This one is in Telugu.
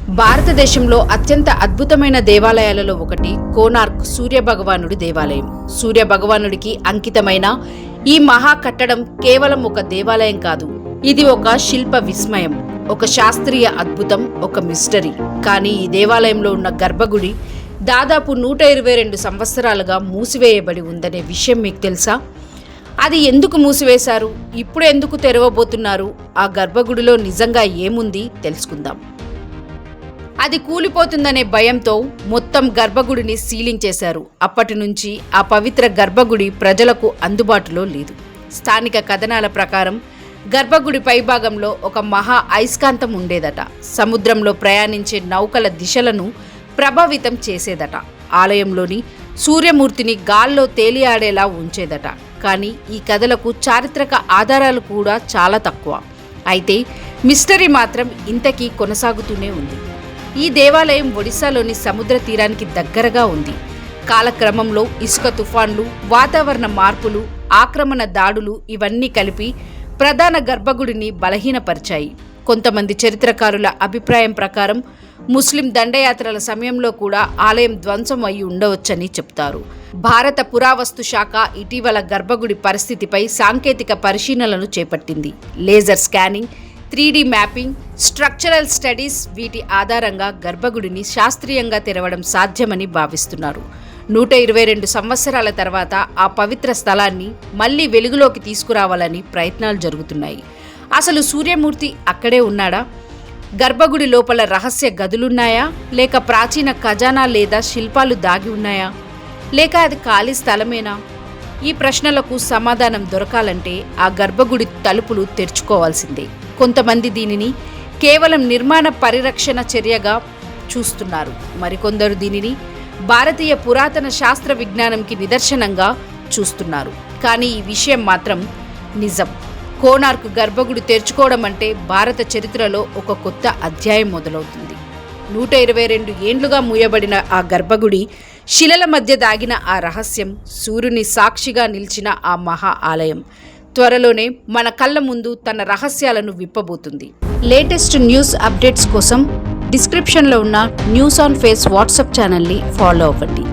భారతదేశంలో అత్యంత అద్భుతమైన దేవాలయాలలో ఒకటి కోనార్క్ సూర్య భగవానుడి దేవాలయం. సూర్య భగవానుడికి అంకితమైన ఈ మహా కట్టడం కేవలం ఒక దేవాలయం కాదు, ఇది ఒక శిల్ప విస్మయం, ఒక శాస్త్రీయ అద్భుతం, ఒక మిస్టరీ. కానీ ఈ దేవాలయంలో ఉన్న గర్భగుడి దాదాపు 122 సంవత్సరాలుగా మూసివేయబడి ఉందనే విషయం మీకు తెలుసా? అది ఎందుకు మూసివేశారు, ఇప్పుడు ఎందుకు తెరవబోతున్నారు, ఆ గర్భగుడిలో నిజంగా ఏముంది తెలుసుకుందాం. అది కూలిపోతుందనే భయంతో మొత్తం గర్భగుడిని సీలింగ్ చేశారు. అప్పటి నుంచి ఆ పవిత్ర గర్భగుడి ప్రజలకు అందుబాటులో లేదు. స్థానిక కథనాల ప్రకారం గర్భగుడి పైభాగంలో ఒక మహా అయస్కాంతం ఉండేదట. సముద్రంలో ప్రయాణించే నౌకల దిశలను ప్రభావితం చేసేదట. ఆలయంలోని సూర్యమూర్తిని గాల్లో తేలియాడేలా ఉంచేదట. కానీ ఈ కథలకు చారిత్రక ఆధారాలు కూడా చాలా తక్కువ. అయితే మిస్టరీ మాత్రం ఇంతకీ కొనసాగుతూనే ఉంది. ఈ దేవాలయం ఒడిశాలోని సముద్ర తీరానికి దగ్గరగా ఉంది. కాలక్రమంలో ఇసుక తుఫాన్లు, వాతావరణ మార్పులు, ఆక్రమణ దాడులు ఇవన్నీ కలిపి ప్రధాన గర్భగుడిని బలహీనపరిచాయి. కొంతమంది చరిత్రకారుల అభిప్రాయం ప్రకారం ముస్లిం దండయాత్రల సమయంలో కూడా ఆలయం ధ్వంసం అయి ఉండవచ్చని చెప్తారు. భారత పురావస్తు శాఖ ఇటీవల గర్భగుడి పరిస్థితిపై సాంకేతిక పరిశీలనలు చేపట్టింది. Laser scanning, 3D mapping, structural studies వీటి ఆధారంగా గర్భగుడిని శాస్త్రీయంగా తెరవడం సాధ్యమని భావిస్తున్నారు. 122 సంవత్సరాల తర్వాత ఆ పవిత్ర స్థలాన్ని మళ్లీ వెలుగులోకి తీసుకురావాలని ప్రయత్నాలు జరుగుతున్నాయి. అసలు సూర్యమూర్తి అక్కడే ఉన్నాడా? గర్భగుడి లోపల రహస్య గదులున్నాయా? లేక ప్రాచీన ఖజానా లేదా శిల్పాలు దాగి ఉన్నాయా? లేక అది ఖాళీ స్థలమేనా? ఈ ప్రశ్నలకు సమాధానం దొరకాలంటే ఆ గర్భగుడి తలుపులు తెరుచుకోవాల్సిందే. కొంతమంది దీనిని కేవలం నిర్మాణ పరిరక్షణ చర్యగా చూస్తున్నారు. మరికొందరు దీనిని భారతీయ పురాతన శాస్త్ర విజ్ఞానంకి నిదర్శనంగా చూస్తున్నారు. కానీ ఈ విషయం మాత్రం నిజం. కోనార్క్ గర్భగుడి తెరుచుకోవడం అంటే భారత చరిత్రలో ఒక కొత్త అధ్యాయం మొదలవుతుంది. 122 ఏండ్లుగా మూయబడిన ఆ గర్భగుడి, శిలల మధ్య దాగిన ఆ రహస్యం, సూర్యుని సాక్షిగా నిలిచిన ఆ మహా ఆలయం త్వరలోనే మన కళ్ళ ముందు తన రహస్యాలను విప్పబోతుంది. లేటెస్ట్ న్యూస్ అప్డేట్స్ కోసం డిస్క్రిప్షన్లో ఉన్న న్యూస్ ఆన్ ఫేస్ వాట్సాప్ ఛానల్ని ఫాలో అవ్వండి.